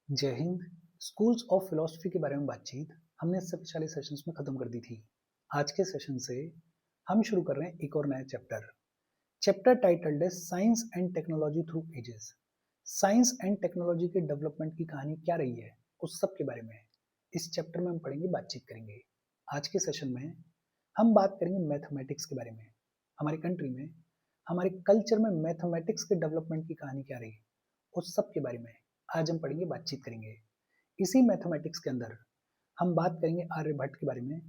जय Hind. Schools of philosophy के बारे में बातचीत हमने इससे पिछले सेशंस में खत्म कर दी थी। आज के सेशन से हम शुरू कर रहे हैं एक और नया चैप्टर। चैप्टर टाइटल्ड है science and technology through ages. Science and technology के डेवलपमेंट की कहानी क्या रही है उस सब के बारे में इस चैप्टर में हम पढ़ेंगे, बातचीत करेंगे। आज के सेशन में हम बात करेंगे मैथमेटिक्स के बारे में। हमारी कंट्री में, हमारे कल्चर में मैथमेटिक्स के डेवलपमेंट की कहानी क्या रही उस सब के बारे में आज हम पढ़ेंगे, बातचीत करेंगे। इसी मैथमेटिक्स के अंदर हम बात करेंगे आर्यभट्ट के बारे में,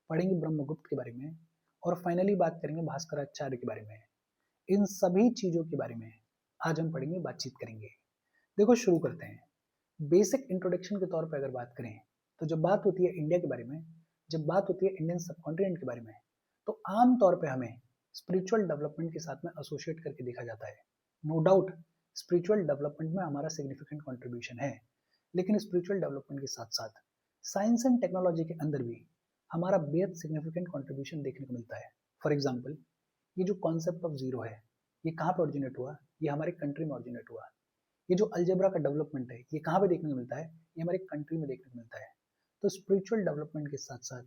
पढ़ेंगे ब्रह्मगुप्त के बारे में और फाइनली बात करेंगे भास्कराचार्य के बारे में। इन सभी चीजों के बारे में आज हम पढ़ेंगे, बातचीत करेंगे। देखो, शुरू करते हैं। बेसिक इंट्रोडक्शन के तौर पर अगर बात करें तो जब बात होती है इंडिया के बारे में, जब बात होती है इंडियन सबकॉन्टिनेंट के बारे में, तो आम तौर पे हमें स्पिरिचुअल डेवलपमेंट के साथ में एसोसिएट करके देखा जाता है। नो डाउट स्पिरिचुअल डेवलपमेंट में हमारा सिग्निफिकेंट कंट्रीब्यूशन है, लेकिन स्पिरिचुअल डेवलपमेंट के साथ साथ साइंस एंड टेक्नोलॉजी के अंदर भी हमारा बेहद सिग्निफिकेंट कंट्रीब्यूशन देखने को मिलता है। फॉर एग्जांपल, ये जो कॉन्सेप्ट ऑफ जीरो है, ये कहाँ पे ओरिजिनेट हुआ? ये हमारे कंट्री में ओरिजिनेट हुआ। ये जो अलजेब्रा का डेवलपमेंट है, ये कहाँ पे देखने को मिलता है? ये हमारे कंट्री में देखने को मिलता है। तो स्पिरिचुअल डेवलपमेंट के साथ साथ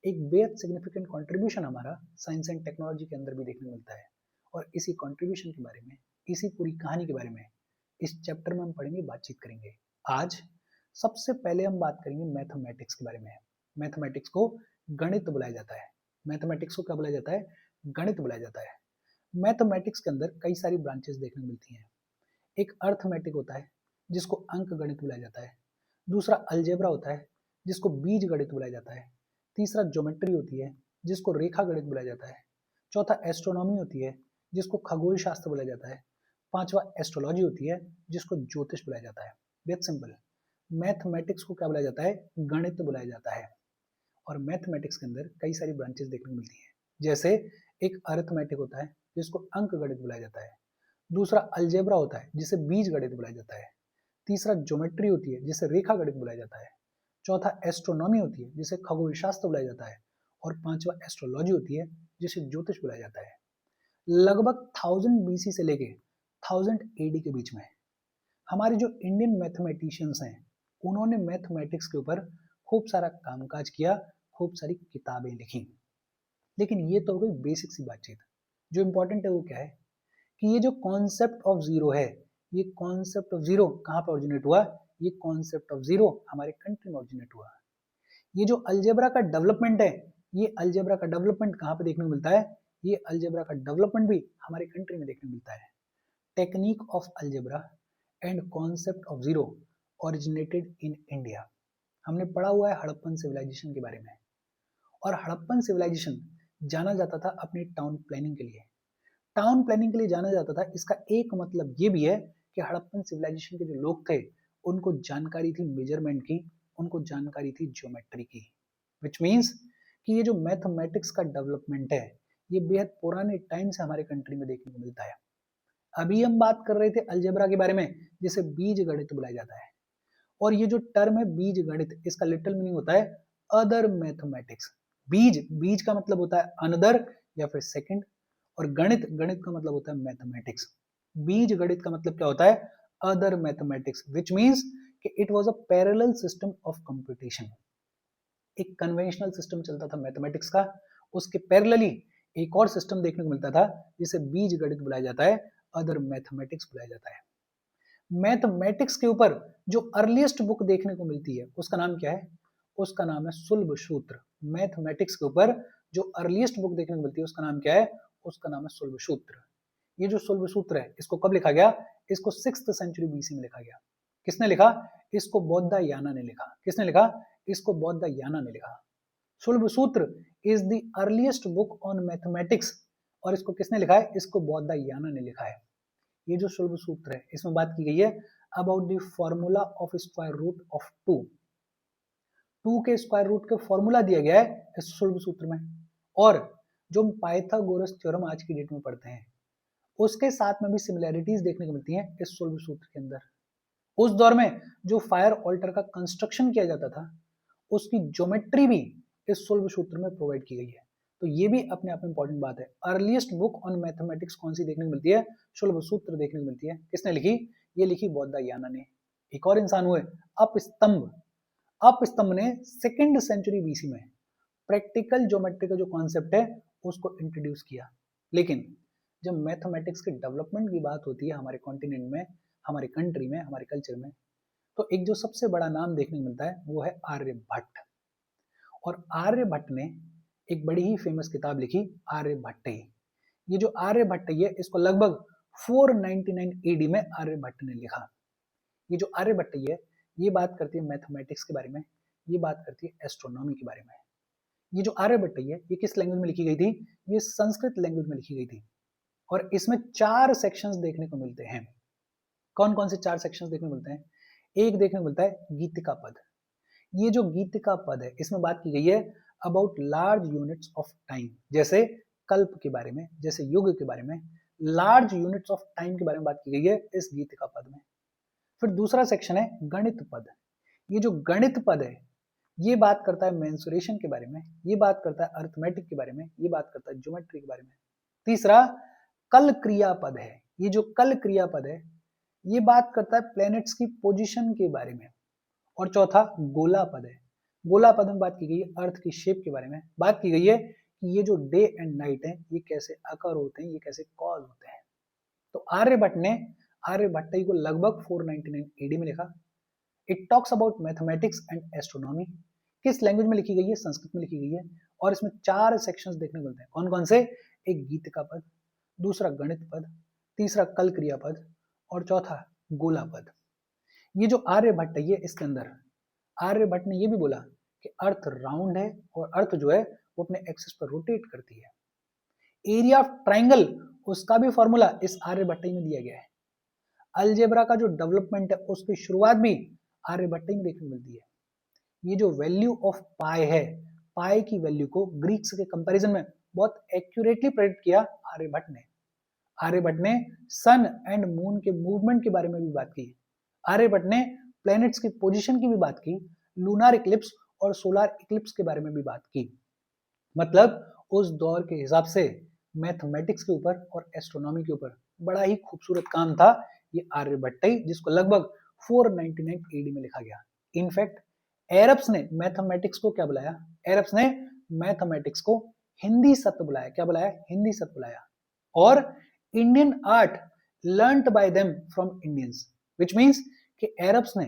एक बेहद सिग्निफिकेंट कंट्रीब्यूशन हमारा साइंस एंड टेक्नोलॉजी के अंदर भी देखने को मिलता है। और इसी कंट्रीब्यूशन के बारे में, इसी पूरी कहानी के बारे में इस चैप्टर में हम पढ़ेंगे, बातचीत करेंगे। आज सबसे पहले हम बात करेंगे मैथमेटिक्स के बारे में। मैथमेटिक्स को गणित बुलाया जाता है। मैथमेटिक्स को क्या बुलाया जाता है? गणित बुलाया जाता है। मैथमेटिक्स के अंदर कई सारी ब्रांचेस देखने को मिलती हैं। एक अर्थमेटिक होता है जिसको अंक गणित बुलाया जाता है। दूसरा अलजेब्रा होता है जिसको बीज गणित बुलाया जाता है। तीसरा ज्योमेट्री होती है जिसको रेखा गणित बुलाया जाता है। चौथा एस्ट्रोनॉमी होती है जिसको खगोल शास्त्र बुलाया जाता है। पांचवा एस्ट्रोलॉजी होती है जिसको ज्योतिष बुलाया जाता है। बेहद सिंपल, मैथमेटिक्स को क्या बुलाया जाता है? गणित बुलाया जाता है। और मैथमेटिक्स के अंदर कई सारी ब्रांचेस देखने को मिलती हैं। जैसे एक अरिथमेटिक होता है जिसको अंक गणित बुलाया जाता है। दूसरा अलजेब्रा होता है जिसे बीज गणित बुलाया जाता है। तीसरा ज्योमेट्री होती है जिसे रेखा गणित बुलाया जाता है। चौथा एस्ट्रोनॉमी होती है जिसे खगोल शास्त्र बुलाया जाता है। और पांचवा एस्ट्रोलॉजी होती है जिसे ज्योतिष बुलाया जाता है। लगभग 1000 बीसी से लेके 1000 एडी के बीच में हमारे जो इंडियन मैथमेटिशियंस हैं, उन्होंने मैथमेटिक्स के ऊपर खूब सारा कामकाज किया, खूब सारी किताबें लिखी। लेकिन ये तो हो गई बेसिक सी बातचीत। जो इंपॉर्टेंट है वो क्या है कि ये जो कॉन्सेप्ट ऑफ जीरो है, ये कॉन्सेप्ट ऑफ जीरो कहाँ पे ओरिजिनेट हुआ? ये कॉन्सेप्ट ऑफ जीरो हमारे कंट्री में ओरिजिनेट हुआ। ये जो अलजेब्रा का डेवलपमेंट है, ये अलजेब्रा का डेवलपमेंट कहाँ पे देखने को मिलता है? ये अलजेब्रा का डेवलपमेंट भी हमारे कंट्री में देखने को मिलता है। Technique of algebra and concept of zero originated in India. हमने पढ़ा हुआ है हड़प्पन सिविलाइजेशन के बारे में। और हड़प्पन सिविलाइजेशन जाना जाता था अपनी टाउन प्लानिंग के लिए। टाउन प्लानिंग के लिए जाना जाता था, इसका एक मतलब ये भी है कि हड़प्पन सिविलाइजेशन के जो लोग थे उनको जानकारी थी मेजरमेंट की, उनको जानकारी थी ज्योमेट्री की। विच मीन्स कि ये जो मैथमेटिक्स का डेवलपमेंट है, ये बेहद पुराने टाइम से हमारे कंट्री में देखने को मिलता है। अभी हम बात कर रहे थे अलजेब्रा के बारे में, जिसे बीज गणित बुलाया जाता है। और ये जो टर्म है बीज गणित, इसका लिटिल मीनिंग होता है अदर मैथमेटिक्स। बीज, बीज का मतलब होता है अनदर या फिर सेकंड, और गणित, गणित का मतलब होता है मैथमेटिक्स। बीज गणित का मतलब क्या होता है? अदर मैथमेटिक्स, विच मीन्स कि it was a parallel system of computation. एक कन्वेंशनल सिस्टम चलता था मैथमेटिक्स का, उसके पैरेलली एक और सिस्टम देखने को मिलता था जिसे बीज गणित बुलाया जाता है, अदर मैथमेटिक्स बुलाया जाता है। मैथमेटिक्स के ऊपर जो अर्लीस्ट बुक देखने को मिलती है उसका नाम क्या है? उसका नाम है सुलभ सूत्र। मैथमेटिक्स के ऊपर जो अर्लीस्ट बुक देखने को मिलती है उसका नाम क्या है? उसका नाम है सुलभ सूत्र। ये जो सुलभ सूत्र है, इसको कब लिखा गया? इसको 6th सेंचुरी बीसी में लिखा गया। किसने लिखा? इसको बौद्ध याना ने लिखा। किसने लिखा? इसको बौद्ध याना ने लिखा। सुलभ सूत्र is the earliest book on mathematics, और इसको किसने लिखा है? इसको बौद्ध याना ने लिखा है। ये जो सुलभ सूत्र है, इसमें बात की गई है about the formula of square root of 2 के स्क्वायर रूट का फॉर्मूला दिया गया है इस सुलभ सूत्र में। और जो पाइथागोरस थ्योरम आज की डेट में पढ़ते हैं, उसके साथ में भी सिमिलैरिटीज देखने को मिलती हैं इस सुलभ सूत्र के अंदर। उस दौर में जो फायर ऑल्टर का कंस्ट्रक्शन किया जाता था, उसकी ज्योमेट्री भी इस सुलभ सूत्र में प्रोवाइड की गई है। तो ये भी अपने आप में इंपॉर्टेंट बात है। अर्लीस्ट बुक ऑन मैथमेटिक्स कौन सी देखने को मिलती है? सुलभ सूत्र देखने को मिलती है। किसने लिखी? ये लिखी बौद्ध याना ने। एक और इंसान हुए अपस्तंभ। अपस्तंभ ने 2nd सेंचुरी बीसी में प्रैक्टिकल ज्योमेट्री का जो कॉन्सेप्ट है उसको इंट्रोड्यूस किया। लेकिन जब मैथमेटिक्स के डेवलपमेंट की बात होती है हमारे कॉन्टिनेंट में, हमारे कंट्री में, हमारे कल्चर में, तो एक जो सबसे बड़ा नाम देखने को मिलता है वो है आर्यभट्ट। और आर्यभट्ट ने एक बड़ी ही फेमस किताब लिखी, आर्यभट्टयी। ये जो आर्यभट्टयी है इसको लगभग 499 एडी में आर्यभट्ट ने लिखा। ये जो आर्यभट्टयी है ये बात करती है मैथमेटिक्स के बारे में, ये बात करती है एस्ट्रोनॉमी के बारे में। ये जो आर्यभट्टयी है ये किस लैंग्वेज में लिखी गई थी? ये संस्कृत लैंग्वेज में लिखी गई थी। और इसमें 4 सेक्शंस देखने को मिलते हैं। कौन कौन से 4 सेक्शंस देखने को मिलते हैं? एक देखने को मिलता है गीतिका पद। ये जो गीतिका पद है इसमें बात की गई है about large units of time, जैसे कल्प के बारे में, जैसे युग के बारे में, लार्ज यूनिट्स ऑफ टाइम के बारे में बात की गई है इस गीतिका पद में। फिर दूसरा सेक्शन है गणित पद। ये जो गणित पद है ये बात करता है मेंसुरेशन के बारे में, ये बात करता है अर्थमेटिक के बारे में, ये बात करता है ज्योमेट्री के बारे में। तीसरा कल क्रिया पद है। ये जो कल क्रिया पद है ये बात करता है प्लैनेट्स की पोजीशन के बारे में। और चौथा गोला पद है। गोला पद में बात की गई है अर्थ की शेप के बारे में, बात की गई है कि ये जो डे एंड नाइट है ये कैसे अकर होते हैं, ये कैसे कॉज होते हैं। तो आर्यभट्ट ने आर्यभट्टयी को लगभग 499 एडी में लिखा। It talks about mathematics and astronomy. किस लैंग्वेज में लिखी गई है? संस्कृत में लिखी गई है। और इसमें 4 सेक्शंस देखने को मिलते हैं। कौन कौन से? एक गीतिका पद, दूसरा गणित पद, तीसरा कल क्रिया पद और चौथा गोला पद। ये जो आर्यभट्ट है ये इसके अंदर आर्यभट्ट ने ये भी बोला कि अर्थ राउंड है और अर्थ जो है वो अपने एक्सिस पर रोटेट करती है। एरिया ऑफ ट्राइंगल उसका भी फॉर्मूला इस आर्यभट्टयी में दिया गया है। अलजेब्रा का जो डेवलपमेंट है उसकी शुरुआत भी आर्यभट्टयी में देखने को मिलती है। ये जो वैल्यू ऑफ पाई है, पाई की वैल्यू को ग्रीक्स के कंपैरिजन में बहुत एक्यूरेटली प्रेडिक्ट किया आर्यभट्ट ने। आर्यभट्ट ने सन एंड मून के मूवमेंट के बारे में भी बात की। आर्यभट्ट ने प्लैनेट्स की पोजीशन की भी बात की, लूनार इक्लिप्स और सोलार इक्लिप्स के बारे में भी बात की। मतलब उस दौर के हिसाब से मैथमेटिक्स के ऊपर और एस्ट्रोनॉमी के ऊपर बड़ा ही खूबसूरत काम था ये आर्यभट्टयी, जिसको लगभग 499 एडी में लिखा गया। इनफैक्ट एरब्स ने मैथमेटिक्स को क्या बुलाया? एरब्स ने मैथमेटिक्स को हिंदी सत्य बुलाया। क्या बुलाया? हिंदी सत्य बुलाया। और Indian art learned bye them from Indians, which means कि एरब्स ने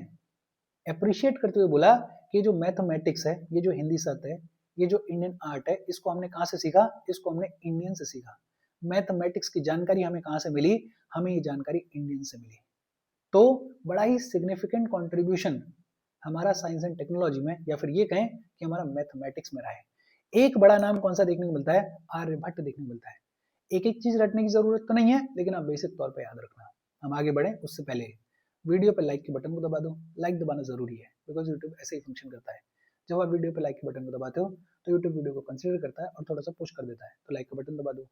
अप्रिशिएट करते हुए बोला कि जो मैथमेटिक्स है, ये जो हिंदी सत्य है, ये जो इंडियन आर्ट है, इसको हमने कहाँ से सीखा? इसको हमने इंडियन से सीखा। मैथमेटिक्स की जानकारी हमें कहाँ से मिली? हमें ये जानकारी इंडियन से मिली। तो बड़ा ही सिग्निफिकेंट कंट्रीब्यूशन हमारा साइंस एंड टेक्नोलॉजी में, या फिर ये कहें कि हमारा मैथमेटिक्स में रहा है। एक बड़ा नाम कौन सा देखने को मिलता है? आर्यभट्ट देखने को मिलता है। एक एक चीज रटने की जरूरत तो नहीं है, लेकिन आप बेसिक तौर पर याद रखना। हम आगे बढ़े उससे पहले वीडियो पे लाइक के बटन को दबा दो। लाइक दबाना जरूरी है बिकॉज यूट्यूब ऐसे ही फंक्शन करता है। जब आप वीडियो पे लाइक के बटन को दबाते हो तो यूट्यूब वीडियो को कंसीडर करता है और थोड़ा सा पुश कर देता है। तो लाइक का बटन दबा दो,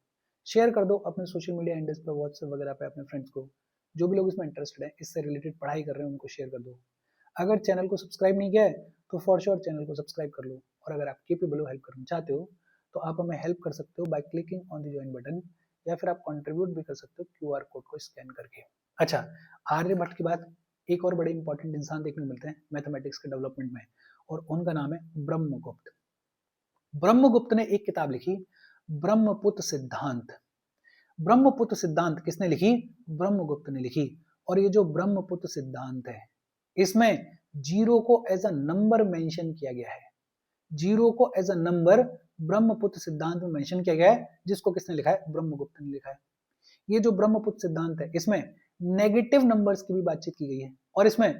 शेयर कर दो अपने सोशल मीडिया हैंडल्स पे, व्हाट्सएप वगैरह पे अपने फ्रेंड्स को। जो भी लोग इसमें इंटरेस्टेड है, इससे रिलेटेड पढ़ाई कर रहे हैं, उनको शेयर कर दो। अगर चैनल को सब्सक्राइब नहीं किया है तो फॉर श्योर चैनल को सब्सक्राइब कर लो। और अगर आप केपेबल हो, हेल्प करना चाहते हो, तो आप हमें हेल्प कर सकते हो by clicking on the join button, या फिर आप कंट्रीब्यूट भी कर सकते हो क्यूआर कोड को स्कैन करके। अच्छा, आर्यभट्ट की बात, एक और बड़े इंपॉर्टेंट इंसान देखने को मिलते हैं मैथमेटिक्स के डेवलपमेंट में, और उनका नाम है ब्रह्मगुप्त। ब्रह्मगुप्त ने एक किताब लिखी, ब्रह्मपुत्र सिद्धांत। ब्रह्मपुत्र सिद्धांत किसने लिखी? ब्रह्मगुप्त ने लिखी। और ये जो ब्रह्मपुत्र सिद्धांत है इसमें जीरो को एज अ नंबर मेंशन किया गया है। जीरो को एज अ नंबर ब्रह्मपुत्र सिद्धांत में मेंशन किया गया है, जिसको किसने लिखा है? ब्रह्मगुप्त ने लिखा है। ये जो ब्रह्मपुत्र सिद्धांत है इसमें नेगेटिव नंबर्स की भी बातचीत की गई है, और इसमें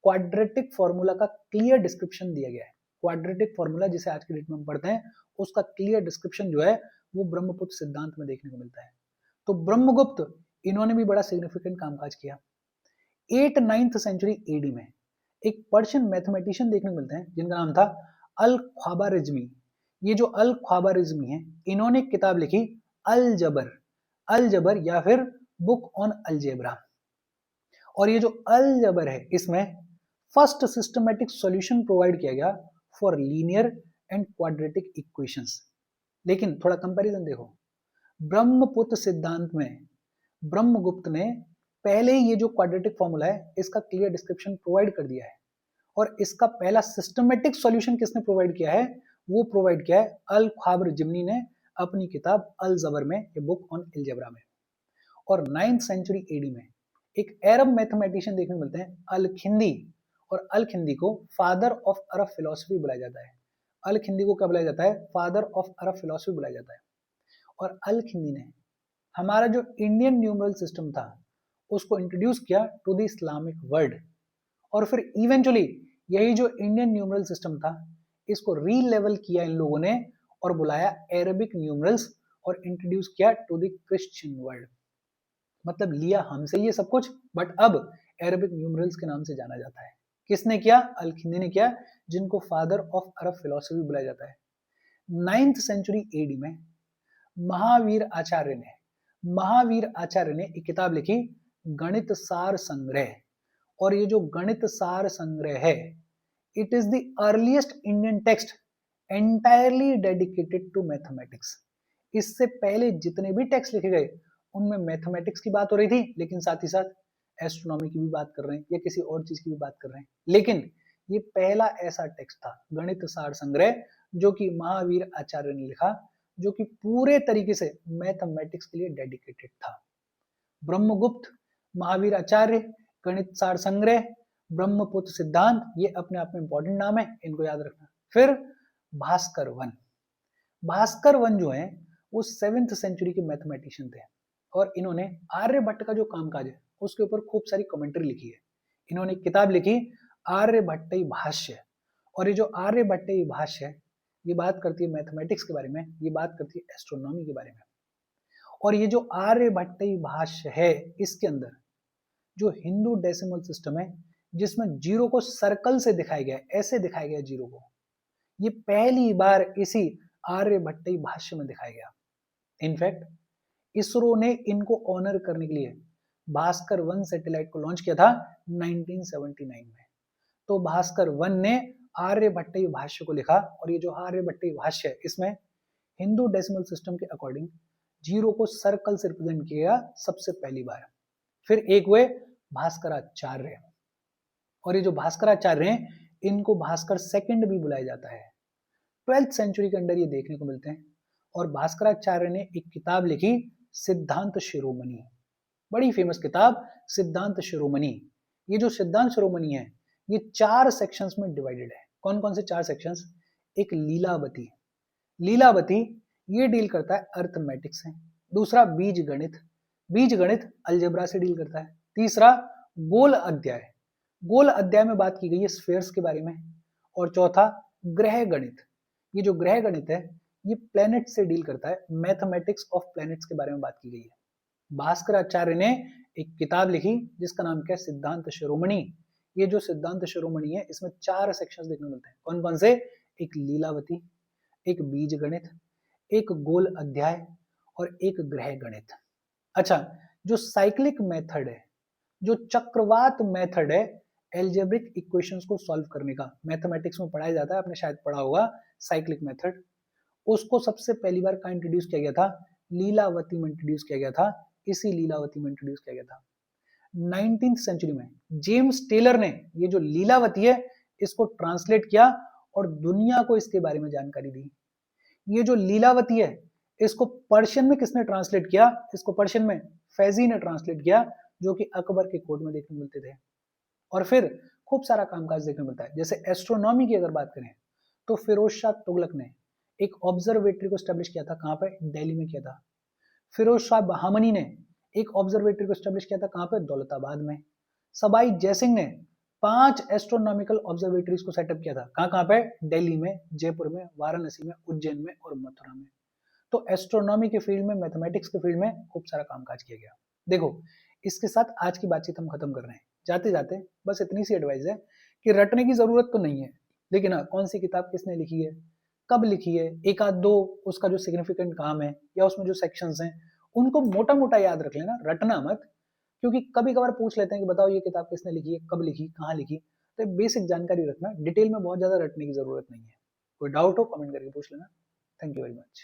क्वाड्रेटिक फॉर्मूला का क्लियर डिस्क्रिप्शन दिया गया है। क्वाड्रेटिक फॉर्मूला जिसे आज की डेट में हम पढ़ते हैं, उसका क्लियर डिस्क्रिप्शन जो है वो ब्रह्मपुत्र सिद्धांत में देखने को मिलता है। तो ब्रह्मगुप्त, इन्होंने भी बड़ा सिग्निफिकेंट कामकाज किया। 8th-9th सेंचुरी एडी में एक पर्शियन मैथमेटिशियन देखने को मिलते हैं जिनका नाम था अल ख्वारिज़मी। ये जो अल ख्वारिज़मी है, इन्होंने एक किताब लिखी अलजबर, अलजबर या फिर बुक ऑन अलजेब्रा। और ये जो अलजबर है इसमें फर्स्ट सिस्टमैटिक सॉल्यूशन प्रोवाइड किया गया for linear and quadratic equations. लेकिन थोड़ा कंपैरिजन देखो, ब्रह्मपुत्र सिद्धांत में ब्रह्मगुप्त ने पहले ही ये जो क्वाड्रेटिक फॉर्मूला है इसका क्लियर डिस्क्रिप्शन प्रोवाइड कर दिया है, और इसका पहला सिस्टमेटिक सॉल्यूशन किसने प्रोवाइड किया है? वो प्रोवाइड किया है अल ख्वाबर जिमनी ने अपनी किताब अल जबर में, ये बुक ऑन अलजेब्रा में। और 9th सेंचुरी एडी में एक अरब मैथमेटिशियन देखने को मिलते हैं अल खिंदी, और अल खिंदी को फादर ऑफ अरब फिलोसफी बुलाया जाता है। अल खिंदी को क्या बुलाया जाता है? फादर ऑफ अरब फिलोसफी बुलाया जाता है। और अल खिंदी ने हमारा जो इंडियन न्यूमरल सिस्टम था उसको इंट्रोड्यूस किया टू द इस्लामिक वर्ल्ड, और फिर इवेंचुअली यही जो इंडियन न्यूमरल सिस्टम था इसको री लेवल किया इन लोगों ने और बुलाया अरेबिक न्यूमरल्स, और इंट्रोड्यूस किया टू द क्रिश्चियन वर्ल्ड। मतलब लिया हमसे ये सब कुछ, बट अब अरेबिक न्यूमरल्स के नाम से जाना जाता है। किसने किया? अल खिंदी ने किया, जिनको फादर ऑफ अरब फिलोसफी बुलाया जाता है। 9th सेंचुरी एडी में महावीर आचार्य ने एक किताब लिखी गणित सार संग्रह, और ये जो गणित सार संग्रह है it is the earliest Indian text entirely dedicated to mathematics. इससे पहले जितने भी टेक्स्ट लिखे गए उनमें मैथमेटिक्स की बात हो रही थी, लेकिन साथ ही साथ एस्ट्रोनॉमी की भी बात कर रहे हैं या किसी और चीज की भी बात कर रहे हैं, लेकिन ये पहला ऐसा टेक्स्ट था गणित सार संग्रह जो कि महावीर आचार्य ने लिखा, जो कि पूरे तरीके से मैथमेटिक्स के लिए डेडिकेटेड था। ब्रह्मगुप्त, महावीर आचार्य, गणित सार संग्रह, ब्रह्मपुत्र सिद्धांत, ये अपने आप में इंपॉर्टेंट नाम है, इनको याद रखना। फिर भास्कर वन जो है वो 7th सेंचुरी के मैथमेटिशियन थे, और इन्होंने आर्यभट्ट का जो कामकाज है उसके ऊपर खूब सारी कमेंट्री लिखी है। इन्होंने एक किताब लिखी आर्यभट्टीय भाष्य, और ये जो आर्यभट्टीय भाष्य है ये बात करती है मैथमेटिक्स के बारे में, ये बात करती है एस्ट्रोनॉमी के बारे में। और ये जो आर्यभट्टीय भाष्य है इसके अंदर जो हिंदू डेसिमल सिस्टम है जिसमें जीरो को सर्कल से दिखाया गया है, ऐसे दिखाया गया जीरो को, ये पहली बार इसी आर्यभट्टीय भाष्य में दिखाया गया। इनफैक्ट इसरो ने इनको ऑनर करने के लिए भास्कर 1 सैटेलाइट को लॉन्च किया था 1979 में। तो भास्कर 1 ने आर्यभट्टीय भाष्य को लिखा, और ये जो आर्यभट्टीय भाष्य है इसमें हिंदू डेसिमल सिस्टम के अकॉर्डिंग जीरो को सर्कल से रिप्रेजेंट किया गया सबसे पहली बार। फिर एक हुए भास्कराचार्य, और ये जो भास्कराचार्य हैं इनको भास्कर सेकंड भी बुलाया जाता है। 12th सेंचुरी के अंदर ये देखने को मिलते हैं। और भास्कराचार्य ने एक किताब लिखी सिद्धांत शिरोमणि, बड़ी फेमस किताब सिद्धांत शिरोमणि। ये जो सिद्धांत शिरोमणि है ये 4 सेक्शंस में डिवाइडेड है। कौन कौन से 4 सेक्शंस? एक लीलावती ये डील करता है अर्थमेटिक्स से। दूसरा बीज गणित अलजेब्रा से डील करता है। तीसरा गोल अध्याय में बात की गई है स्फीयर्स के बारे में। और चौथा ग्रह गणित, ये जो ग्रह गणित है ये प्लैनेट से डील करता है, मैथमेटिक्स ऑफ प्लैनेट्स के बारे में बात की गई है। भास्कराचार्य ने एक किताब लिखी जिसका नाम क्या है? सिद्धांत शिरोमणि। ये जो सिद्धांत शिरोमणि है इसमें 4 सेक्शंस देखने को मिलते हैं। कौन कौन से? एक लीलावती, एक बीज गणित, एक गोल अध्याय और एक ग्रह गणित। अच्छा, जो साइक्लिक मेथड है, जो चक्रवात मेथड है एल्जेब्रिक इक्वेशंस को सॉल्व करने का, मैथमेटिक्स में पढ़ाया जाता है, आपने शायद पढ़ा होगा साइक्लिक मेथड, उसको सबसे पहली बार कहाँ इंट्रोड्यूस किया गया था? लीलावती में इंट्रोड्यूस किया गया था। इसी लीलावती में इंट्रोड्यूस किया गया था 19th सेंचुरी में। जेम्स टेलर ने ये जो लीलावती है इसको ट्रांसलेट किया और दुनिया को इसके बारे में जानकारी दी। ये जो लीलावती है इसको पर्शियन में किसने ट्रांसलेट किया? इसको पर्शियन में फैजी ने ट्रांसलेट किया, जो कि अकबर के कोर्ट में देखने मिलते थे। और फिर खूब सारा कामकाज देखने मिलता है। जैसे एस्ट्रोनॉमी की अगर बात करें तो फिरोज शाह तुगलक ने एक ऑब्जर्वेटरी को स्टैब्लिश किया था। कहाँ पे? दिल्ली में किया था। फिरोज शाह बहामनी ने एक ऑब्जर्वेटरी को स्टैब्लिश किया था। कहाँ पे? दौलताबाद में। सबाई जयसिंह ने 5 एस्ट्रोनॉमिकल ऑब्जर्वेटरीज को सेटअप किया था। कहाँ कहाँ पे? दिल्ली में, जयपुर में, वाराणसी में, उज्जैन में और मथुरा में। तो एस्ट्रोनॉमी के फील्ड में, मैथमेटिक्स के फील्ड में खूब सारा कामकाज किया गया। देखो, इसके साथ आज की बातचीत हम खत्म कर रहे हैं। जाते जाते बस इतनी सी एडवाइस है कि रटने की जरूरत तो नहीं है, लेकिन हाँ, कौन सी किताब किसने लिखी है, कब लिखी है, एक आध दो उसका जो सिग्निफिकेंट काम है या उसमें जो सेक्शंस हैं उनको मोटा मोटा याद रख लेना, रटना मत। क्योंकि कभी कभार पूछ लेते हैं कि बताओ ये किताब किसने लिखी है, कब लिखी, कहाँ लिखी। तो बेसिक जानकारी रखना, डिटेल में बहुत ज्यादा रटने की जरूरत नहीं है। कोई डाउट हो कमेंट करके पूछ लेना। Thank you very much.